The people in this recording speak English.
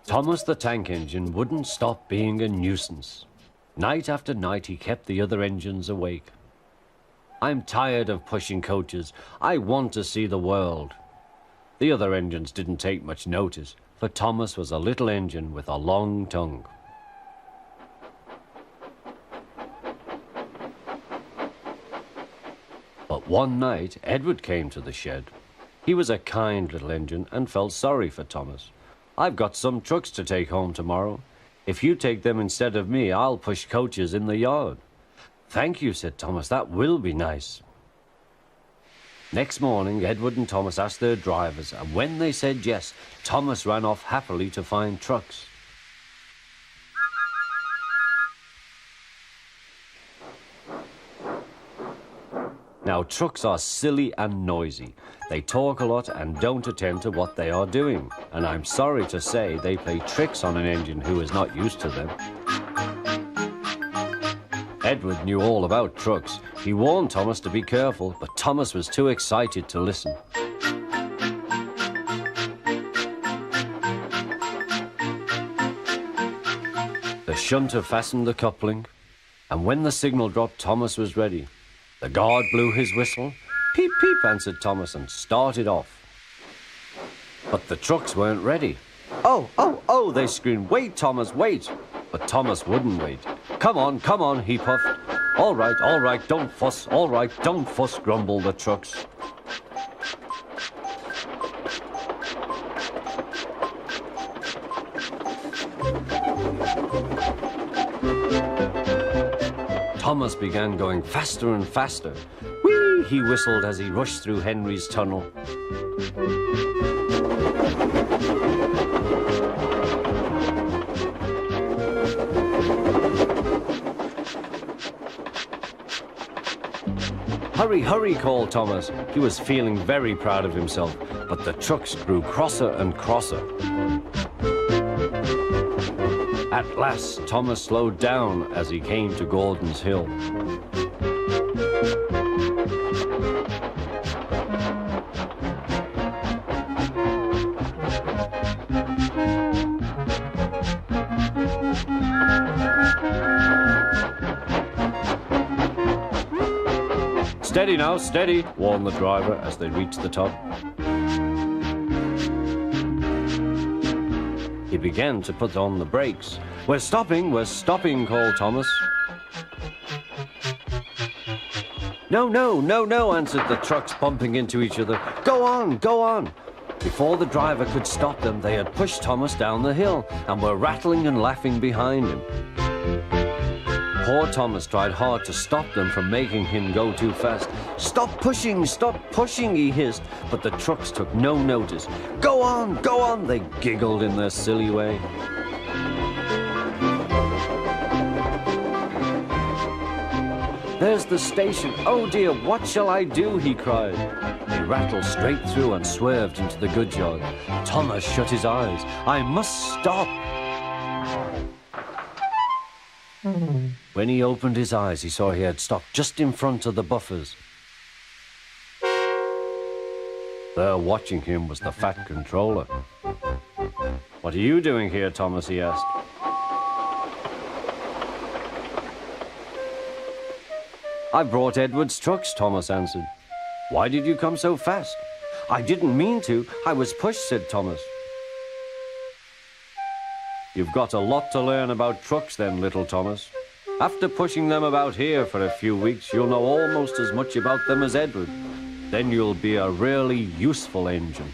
Thomas the tank engine wouldn't stop being a nuisance. Night after night he kept the other engines awake. I'm tired of pushing coaches. I want to see the world. The other engines didn't take much notice, for Thomas was a little engine with a long tongue. But one night, Edward came to the shed. He was a kind little engine and felt sorry for Thomas. "I've got some trucks to take home tomorrow. If you take them instead of me, I'll push coaches in the yard." "Thank you," said Thomas. "That will be nice." Next morning, Edward and Thomas asked their drivers, and when they said yes, Thomas ran off happily to find trucks. Now, trucks are silly and noisy. They talk a lot and don't attend to what they are doing. And I'm sorry to say they play tricks on an engine who is not used to them. Edward knew all about trucks. He warned Thomas to be careful, but Thomas was too excited to listen. The shunter fastened the coupling, and when the signal dropped, Thomas was ready. The guard blew his whistle. "Peep, peep," answered Thomas, and started off. But the trucks weren't ready. "Oh, oh, oh," they screamed. "Wait, Thomas, wait." But Thomas wouldn't wait. Come on," he puffed. All right, don't fuss. All right, don't fuss," grumbled the trucks. Thomas began going faster and faster. "Whee!" he whistled as he rushed through Henry's tunnel. "Hurry, hurry," called Thomas. He was feeling very proud of himself, but the trucks grew crosser and crosser. At last, Thomas slowed down as he came to Gordon's Hill. "Steady now, steady," warned the driver as they reached the top. He began to put on the brakes. We're stopping," called Thomas. No," answered the trucks, bumping into each other. Go on." Before the driver could stop them, they had pushed Thomas down the hill and were rattling and laughing behind him. Poor Thomas tried hard to stop them from making him go too fast. Stop pushing, he hissed, but the trucks took no notice. Go on, they giggled in their silly way. "There's the station. Oh dear, what shall I do?" he cried. They rattled straight through and swerved into the goods yard. Thomas shut his eyes. "I must stop." When he opened his eyes, he saw he had stopped just in front of the buffers. There watching him was the fat controller. "What are you doing here, Thomas?" he asked. "I brought Edward's trucks," Thomas answered. "Why did you come so fast?" "I didn't mean to. I was pushed," said Thomas. "You've got a lot to learn about trucks then, little Thomas. After pushing them about here for a few weeks, you'll know almost as much about them as Edward. Then you'll be a really useful engine."